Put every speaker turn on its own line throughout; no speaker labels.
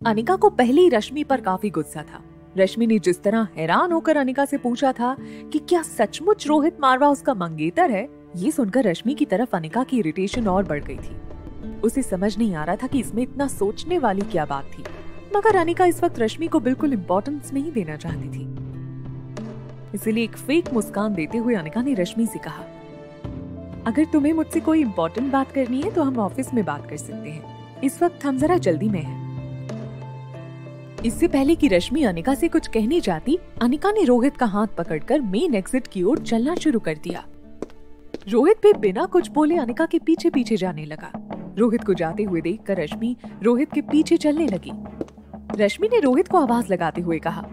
अनिका को पहले ही रश्मि पर काफी गुस्सा था। रश्मि ने जिस तरह हैरान होकर अनिका से पूछा था कि क्या सचमुच रोहित मारवा उसका मंगेतर है, ये सुनकर रश्मि की तरफ अनिका की इरिटेशन और बढ़ गई थी। उसे समझ नहीं आ रहा था कि इसमें इतना सोचने वाली क्या बात थी, मगर अनिका इस वक्त रश्मि को बिल्कुल इम्पोर्टेंस नहीं देना चाहती थी। इसलिए एक फेक मुस्कान देते हुए अनिका ने रश्मि से कहा, अगर तुम्हें मुझसे कोई इम्पोर्टेंट बात करनी है तो हम ऑफिस में बात कर सकते हैं, इस वक्त हम जरा जल्दी में हैं। इससे पहले कि रश्मि अनिका से कुछ कहने जाती, अनिका ने रोहित का हाथ पकड़कर मेन एग्जिट की ओर चलना शुरू कर दिया। रोहित भी बिना कुछ बोले अनिका के पीछे पीछे जाने लगा। रोहित को जाते हुए देखकर रश्मि रोहित के पीछे चलने लगी। रश्मि ने रोहित को आवाज लगाते हुए कहा,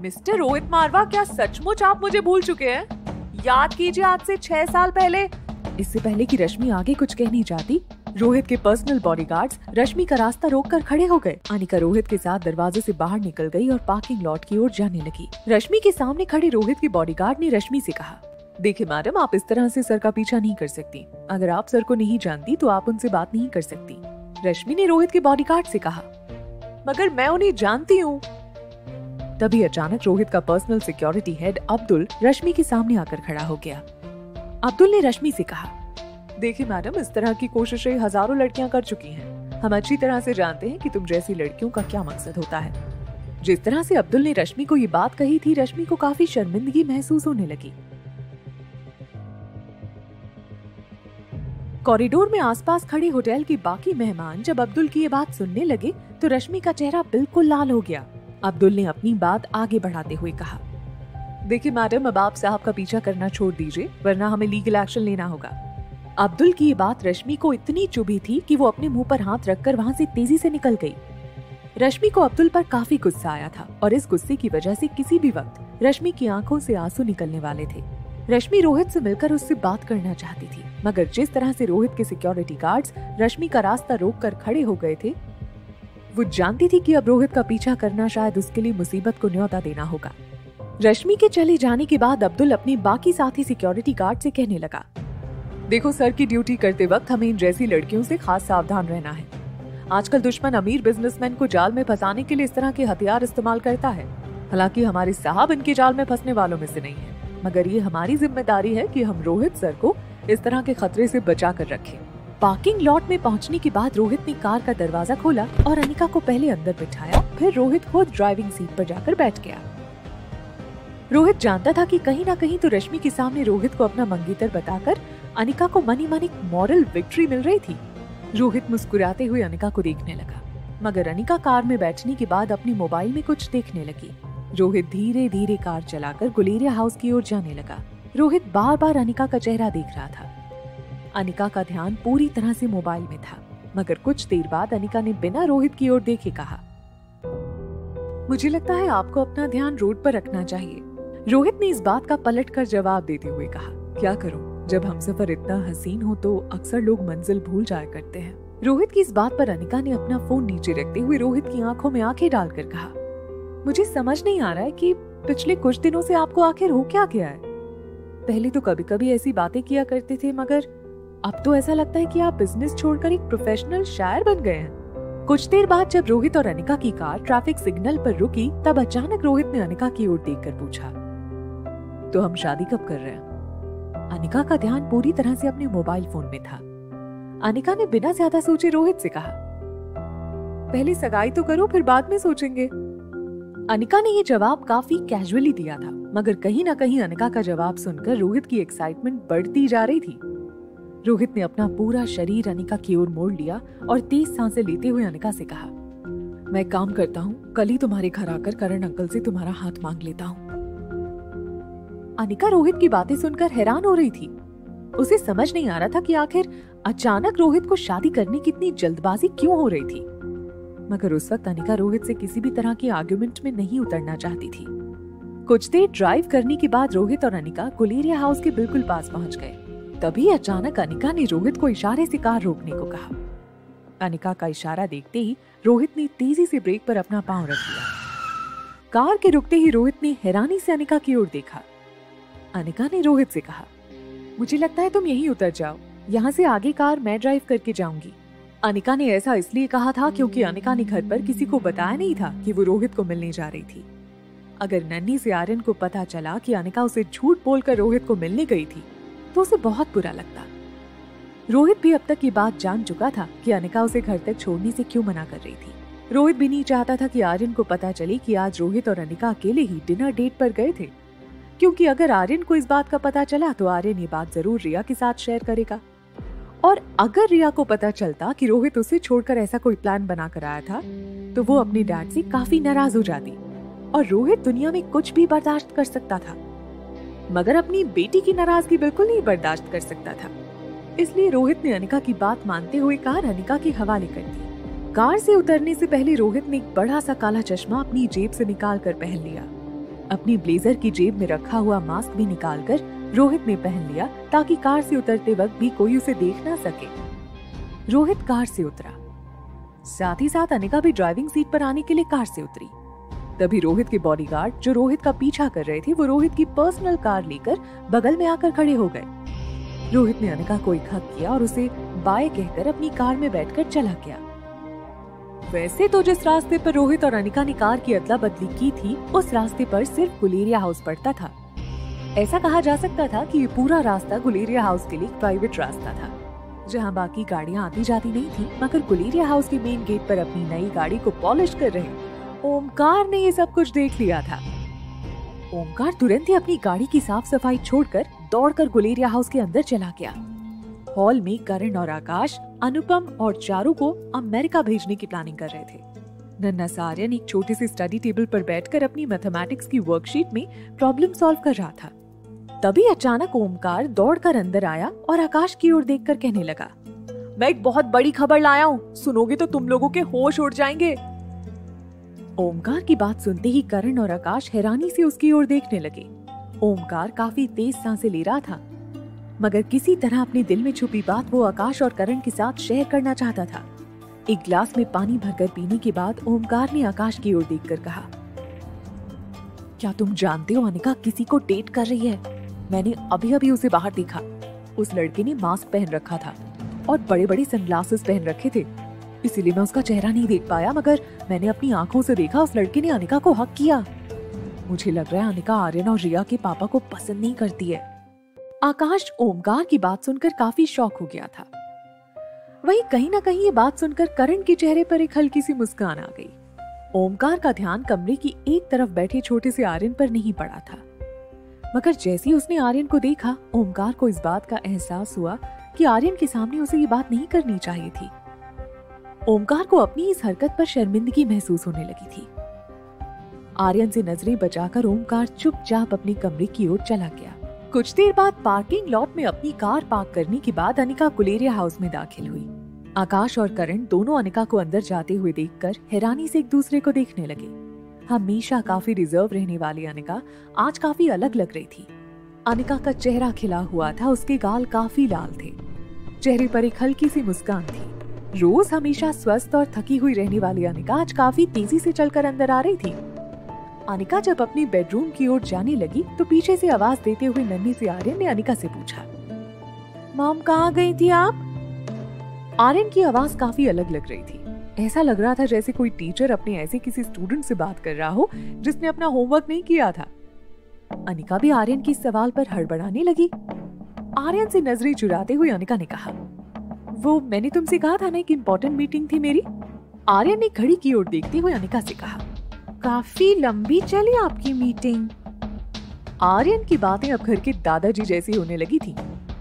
मिस्टर रोहित मारवा, क्या सचमुच आप मुझे भूल चुके हैं? याद कीजिए आज से 6 साल पहले। इससे पहले कि रश्मि आगे कुछ कहनी चाहती, रोहित के पर्सनल बॉडीगार्ड्स रश्मि का रास्ता रोककर खड़े हो गए। अनिका रोहित के साथ दरवाजे से बाहर निकल गई और पार्किंग लॉट की ओर जाने लगी। रश्मि के सामने खड़े रोहित के बॉडीगार्ड ने रश्मि से कहा, देखिए मैडम, आप इस तरह से सर का पीछा नहीं कर सकती। अगर आप सर को नहीं जानती तो आप उनसे बात नहीं कर सकती। रश्मि ने रोहित के बॉडीगार्ड से कहा, मगर मैं उन्हें जानती हूँ। तभी अचानक रोहित का पर्सनल सिक्योरिटी हेड अब्दुल रश्मि के सामने आकर खड़ा हो गया। अब्दुल ने रश्मि से कहा, देखिए मैडम, इस तरह की कोशिशें हजारों लड़कियां कर चुकी हैं। हम अच्छी तरह से जानते हैं कि तुम जैसी लड़कियों का क्या मकसद होता है। जिस तरह से अब्दुल ने रश्मि को ये बात कही थी, रश्मि को काफी शर्मिंदगी महसूस होने लगी। कॉरिडोर में आसपास खड़े होटल के बाकी मेहमान जब अब्दुल की ये बात सुनने लगे तो रश्मि का चेहरा बिल्कुल लाल हो गया। अब्दुल ने अपनी बात आगे बढ़ाते हुए कहा, देखिए मैडम, अब आप साहब का पीछा करना छोड़ दीजिए, वरना हमें लीगल एक्शन लेना होगा। अब्दुल की ये बात रश्मि को इतनी चुभी थी कि वो अपने मुंह पर हाथ रखकर वहाँ से तेजी से निकल गई। रश्मि को अब्दुल पर काफी गुस्सा आया था और इस गुस्से की वजह से किसी भी वक्त रश्मि की आंखों से आंसू निकलने वाले थे। रश्मि रोहित से मिलकर उससे बात करना चाहती थी, मगर जिस तरह से रोहित के सिक्योरिटी गार्ड्स रश्मि का रास्ता रोककर खड़े हो गए थे, वो जानती थी कि अब रोहित का पीछा करना शायद उसके लिए मुसीबत को न्योता देना होगा। रश्मि के चले जाने के बाद अब्दुल अपने बाकी साथी सिक्योरिटी गार्ड से कहने लगा, देखो सर, की ड्यूटी करते वक्त हमें इन जैसी लड़कियों से खास सावधान रहना है। आजकल दुश्मन अमीर बिजनेसमैन को जाल में फंसाने के लिए इस तरह के हथियार इस्तेमाल करता है। हालांकि हमारे साहब इनके जाल में फंसने वालों में से नहीं है, मगर ये हमारी जिम्मेदारी है कि हम रोहित सर को इस तरह के खतरे से बचा कर रखें। पार्किंग लॉट में पहुंचने के बाद रोहित ने कार का दरवाजा खोला और अनिका को पहले अंदर बिठाया, फिर रोहित खुद ड्राइविंग सीट पर जाकर बैठ गया। रोहित जानता था कि कहीं ना कहीं तो रश्मि के सामने रोहित को अपना मंगेतर बताकर अनिका को मनी मनी मॉरल विक्ट्री मिल रही थी। रोहित मुस्कुराते हुए अनिका को देखने लगा, मगर अनिका कार में बैठने के बाद अपने मोबाइल में कुछ देखने लगी। रोहित धीरे धीरे कार चलाकर गुलेरिया हाउस की ओर जाने लगा। रोहित बार बार अनिका का चेहरा देख रहा था। अनिका का ध्यान पूरी तरह से मोबाइल में था, मगर कुछ देर बाद अनिका ने बिना रोहित की ओर देखे कहा, मुझे लगता है आपको अपना ध्यान रोड पर रखना चाहिए। रोहित ने इस बात का पलटकर जवाब देते हुए कहा, क्या करूं, जब हमसफर इतना हसीन हो तो अक्सर लोग मंजिल भूल जाया करते हैं। रोहित की इस बात पर अनिका ने अपना फोन नीचे रखते हुए रोहित की आंखों में आंखें डालकर कहा, मुझे समझ नहीं आ रहा है कि पिछले कुछ दिनों से आपको आखिर हो क्या गया है। पहले तो कभी कभी ऐसी बातें किया करते थे, मगर अब तो ऐसा लगता है कि आप बिजनेस छोड़कर एक प्रोफेशनल शायर बन गए हैं। कुछ देर बाद जब रोहित और अनिका की कार ट्रैफिक सिग्नल पर रुकी, तब अचानक रोहित ने अनिका की ओर देखकर पूछा, तो हम शादी कब कर रहे हैं? अनिका का ध्यान पूरी तरह से अपने मोबाइल फोन में था। अनिका ने बिना ज्यादा सोचे रोहित से कहा, पहले सगाई तो करो, फिर बाद में सोचेंगे। अनिका ने ये जवाब काफी कैजुअली दिया था, मगर कहीं ना कहीं अनिका का जवाब सुनकर रोहित की एक्साइटमेंट बढ़ती जा रही थी। रोहित ने अपना पूरा शरीर अनिका की ओर मोड़ लिया और तेज सांसें लेते हुए अनिका से कहा, मैं काम करता हूँ, कल ही तुम्हारे घर आकर करण अंकल से तुम्हारा हाथ मांग लेता हूँ। अनिका रोहित की बातें सुनकर हैरान हो रही थी। उसे समझ नहीं आ रहा था कि आखिर अचानक रोहित को शादी करने की इतनी जल्दबाजी क्यों हो रही थी। मगर उस वक्त अनिका रोहित से किसी भी तरह की आर्गुमेंट में नहीं उतरना चाहती थी। कुछ देर ड्राइव करने के बाद रोहित और अनिका गुलेरिया हाउस के बिल्कुल पास पहुंच गए। तभी अचानक अनिका ने रोहित को इशारे से कार रोकने को कहा। अनिका का इशारा देखते ही रोहित ने तेजी से ब्रेक पर अपना पांव रख दिया। कार के रुकते ही रोहित ने हैरानी से अनिका की ओर देखा। अनिका ने रोहित से कहा, मुझे लगता है तुम यहीं उतर जाओ, यहाँ से आगे कार मैं ड्राइव करके जाऊंगी। अनिका ने ऐसा इसलिए कहा था क्योंकि अनिका ने घर पर किसी को बताया नहीं था कि वो रोहित को मिलने जा रही थी। अगर नन्ही से आर्यन को पता चला कि अनिका उसे झूठ बोलकर रोहित को मिलने गई थी तो उसे बहुत बुरा लगता। रोहित भी अब तक ये बात जान चुका था कि अनिका उसे घर तक छोड़ने से क्यों मना कर रही थी। रोहित भी नहीं चाहता था कि आर्यन को पता चले कि आज रोहित और अनिका अकेले ही डिनर डेट पर गए थे, क्योंकि अगर आर्यन को इस बात का पता चला तो आर्यन ये बात जरूर रिया के साथ शेयर करेगा। और अगर रिया को पता चलता कि रोहित उसे छोड़कर ऐसा कोई प्लान बना कर आया था तो वो अपने डैड से काफी नाराज हो जाती और रोहित दुनिया में कुछ भी बर्दाश्त कर सकता था, मगर अपनी बेटी की नाराजगी बिल्कुल नहीं बर्दाश्त कर सकता था। इसलिए रोहित ने अनिका की बात मानते हुए कार अनिका के हवाले कर दी। कार से उतरने से पहले रोहित ने एक बड़ा सा काला चश्मा अपनी जेब से निकाल कर पहन लिया। अपनी ब्लेजर की जेब में रखा हुआ मास्क भी निकालकर रोहित ने पहन लिया ताकि कार से उतरते वक्त भी कोई उसे देख ना सके। रोहित कार से उतरा, साथ ही साथ अनिका भी ड्राइविंग सीट पर आने के लिए कार से उतरी। तभी रोहित के बॉडीगार्ड जो रोहित का पीछा कर रहे थे वो रोहित की पर्सनल कार लेकर बगल में आकर खड़े हो गए। रोहित ने अनिका को एक हक किया और उसे बाय कहकर अपनी कार में बैठकर चला गया। वैसे तो जिस रास्ते पर रोहित और अनिका ने कार की अदला बदली की थी उस रास्ते पर सिर्फ गुलेरिया हाउस पड़ता था। ऐसा कहा जा सकता था कि ये पूरा रास्ता गुलेरिया हाउस के लिए प्राइवेट रास्ता था, जहां बाकी गाड़ियां आती जाती नहीं थी, मगर गुलेरिया हाउस के मेन गेट पर अपनी नई गाड़ी को पॉलिश कर रहे ओमकार ने ये सब कुछ देख लिया था। ओमकार तुरंत ही अपनी गाड़ी की साफ सफाई छोड़कर दौड़कर गुलेरिया हाउस के अंदर चला गया। हॉल में करण और आकाश, अनुपम और चारू को अमेरिका भेजने की प्लानिंग कर रहे थे। नन्हा सा आर्यन एक छोटे से स्टडी टेबल पर बैठकर अपनी मैथमेटिक्स की वर्कशीट में प्रॉब्लम सॉल्व कर रहा था। तभी अचानक ओमकार दौड़कर अंदर आया और आकाश की ओर देखकर कहने लगा, मैं एक बहुत बड़ी खबर लाया हूँ, सुनोगे तो तुम लोगों के होश उड़ जाएंगे। ओमकार की बात सुनते ही करण और आकाश हैरानी से उसकी ओर देखने लगे। ओमकार काफी तेज सांसें ले रहा था, मगर किसी तरह अपने दिल में छुपी बात वो आकाश और करण के साथ शेयर करना चाहता था। एक गिलास में पानी भरकर पीने के बाद ओमकार ने आकाश की ओर देखकर कहा, क्या तुम जानते हो अनिका किसी को डेट कर रही है? मैंने अभी अभी उसे बाहर देखा। उस लड़के ने मास्क पहन रखा था और बड़े बड़े सनग्लासेस पहन रखे थे, इसीलिए मैं उसका चेहरा नहीं देख पाया, मगर मैंने अपनी आंखों से देखा उस लड़के ने अनिका को हक किया। मुझे लग रहा है अनिका आर्यन और रिया के पापा को पसंद नहीं करती है। आकाश ओमकार की बात सुनकर काफी शॉक हो गया था। वहीं कहीं ना कहीं ये बात सुनकर करण के चेहरे पर एक हल्की सी मुस्कान आ गई। ओमकार का ध्यान कमरे की एक तरफ बैठे छोटे से आर्यन पर नहीं पड़ा था, मगर जैसे ही उसने आर्यन को देखा ओमकार को इस बात का एहसास हुआ कि आर्यन के सामने उसे ये बात नहीं करनी चाहिए थी। ओमकार को अपनी इस हरकत पर शर्मिंदगी महसूस होने लगी थी। आर्यन से नजरें बचाकर ओमकार चुपचाप अपने कमरे की ओर चला गया। कुछ देर बाद पार्किंग लॉट में अपनी कार पार्क करने के बाद अनिका गुलेरिया हाउस में दाखिल हुई। आकाश और करण दोनों अनिका को अंदर जाते हुए देखकर हैरानी से एक दूसरे को देखने लगे। हमेशा काफी रिजर्व रहने वाली अनिका आज काफी अलग लग रही थी। अनिका का चेहरा खिला हुआ था, उसके गाल काफी लाल थे, चेहरे पर एक हल्की सी मुस्कान थी। रोज हमेशा स्वस्थ और थकी हुई रहने वाली अनिका आज काफी तेजी से चलकर अंदर आ रही थी। अनिका जब अपनी बेडरूम की ओर जाने लगी तो पीछे से आवाज देते हुए नन्ही से आर्यन ने अनिका से पूछा, मॉम कहाँ गई थी आप? आर्यन की आवाज काफी अलग लग रही थी। ऐसा लग रहा था जैसे कोई टीचर अपने ऐसे किसी स्टूडेंट से बात कर रहा हो जिसने अपना होमवर्क नहीं किया था। अनिका भी आर्यन के सवाल पर हड़बड़ाने लगी। आर्यन से नजरें चुराते हुए अनिका ने कहा, वो मैंने तुमसे कहा था ना एक इम्पोर्टेंट मीटिंग थी मेरी। आर्यन ने घड़ी की ओर देखते हुए अनिका से कहा, काफी लंबी चली आपकी मीटिंग। आर्यन की बातें अब घर के दादाजी जैसी होने लगी थी,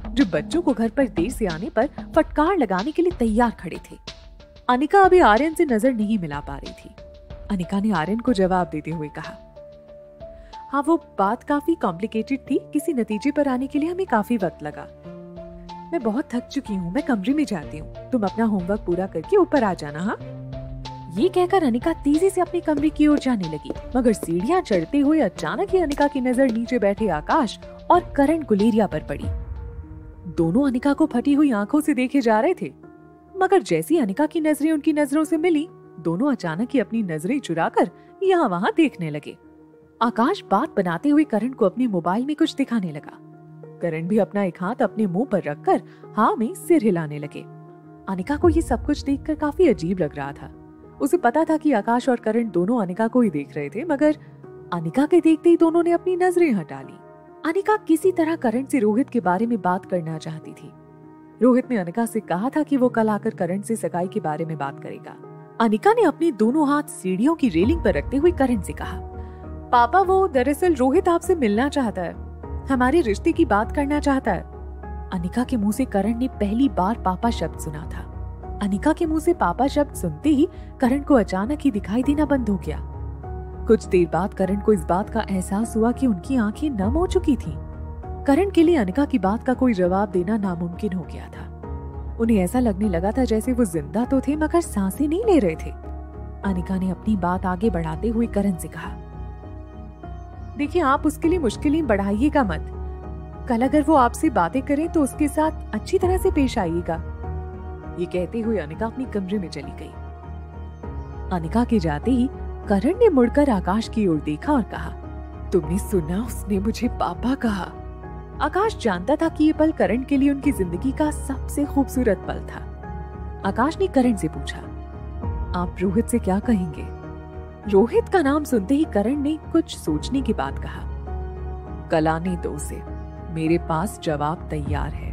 जो बच्चों को घर पर देर से आने पर फटकार लगाने के लिए तैयार खड़े थे। अनिका अभी आर्यन से नजर नहीं मिला पा रही थी। अनिका ने आर्यन को जवाब देते हुए कहा, हाँ वो बात काफी कॉम्प्लिकेटेड थी, किसी नतीजे पर आने के लिए हमें काफी वक्त लगा। मैं बहुत थक चुकी हूँ, मैं कमरे में जाती हूँ, तुम अपना होमवर्क पूरा करके ऊपर आ जाना। हाँ, ये कहकर अनिका तेजी से अपने कमरे की ओर जाने लगी, मगर सीढ़ियां चढ़ते हुए अचानक ही अनिका की नजर नीचे बैठे आकाश और करण गुलेरिया पर पड़ी। दोनों अनिका को फटी हुई आंखों से देखे जा रहे थे, मगर जैसी अनिका की नजरें उनकी नजरों से मिली, दोनों अचानक ही अपनी नजरें चुराकर यहाँ वहाँ देखने लगे। आकाश बात बनाते हुए करण को अपने मोबाइल में कुछ दिखाने लगा। करण भी अपना एक हाथ अपने मुंह पर रखकर हाँ में सिर हिलाने लगे। अनिका को ये सब कुछ देखकर काफी अजीब लग रहा था। उसे पता था कि आकाश और करण दोनों अनिका को ही देख रहे थे, मगर अनिका के देखते ही दोनों ने अपनी नजरें हटा ली। अनिका किसी तरह करण से रोहित के बारे में बात करना चाहती थी। रोहित ने अनिका से कहा था कि वो कल आकर करण से सगाई के बारे में बात करेगा। अनिका ने अपने दोनों हाथ सीढ़ियों की रेलिंग पर रखते हुए करण से कहा, पापा वो दरअसल रोहित आपसे मिलना चाहता है, हमारे रिश्ते की बात करना चाहता है। अनिका के मुंह से करण ने पहली बार पापा शब्द सुना था। अनिका के मुंह से पापा शब्द सुनते ही करण को अचानक ही दिखाई देना बंद हो गया। कुछ देर बाद करण को इस बात का एहसास हुआ कि उनकी आंखें नम हो चुकी थीं। करण के लिए अनिका की बात का कोई जवाब देना नामुमकिन हो गया था। उन्हें ऐसा लगने लगा था जैसे वो जिंदा तो थे मगर सांसें नहीं ले रहे थे। अनिका ने अपनी बात आगे बढ़ाते हुए करण से कहा, देखिए आप उसके लिए मुश्किलें बढ़ाइएगा मत। कल अगर वो आपसे बातें करे तो उसके साथ अच्छी तरह से पेश आइएगा। ये कहते हुए अनिका अपनी कमरे में चली गई। अनिका के जाते ही करण ने मुड़कर आकाश की ओर देखा और कहा, तुमने सुना, उसने मुझे पापा कहा। आकाश जानता था कि ये पल करण के लिए उनकी जिंदगी का सबसे खूबसूरत पल था। आकाश ने करण से पूछा, आप रोहित से क्या कहेंगे? रोहित का नाम सुनते ही करण ने कुछ सोचने के बाद कहा, कल आने दो उसे, मेरे पास जवाब तैयार है।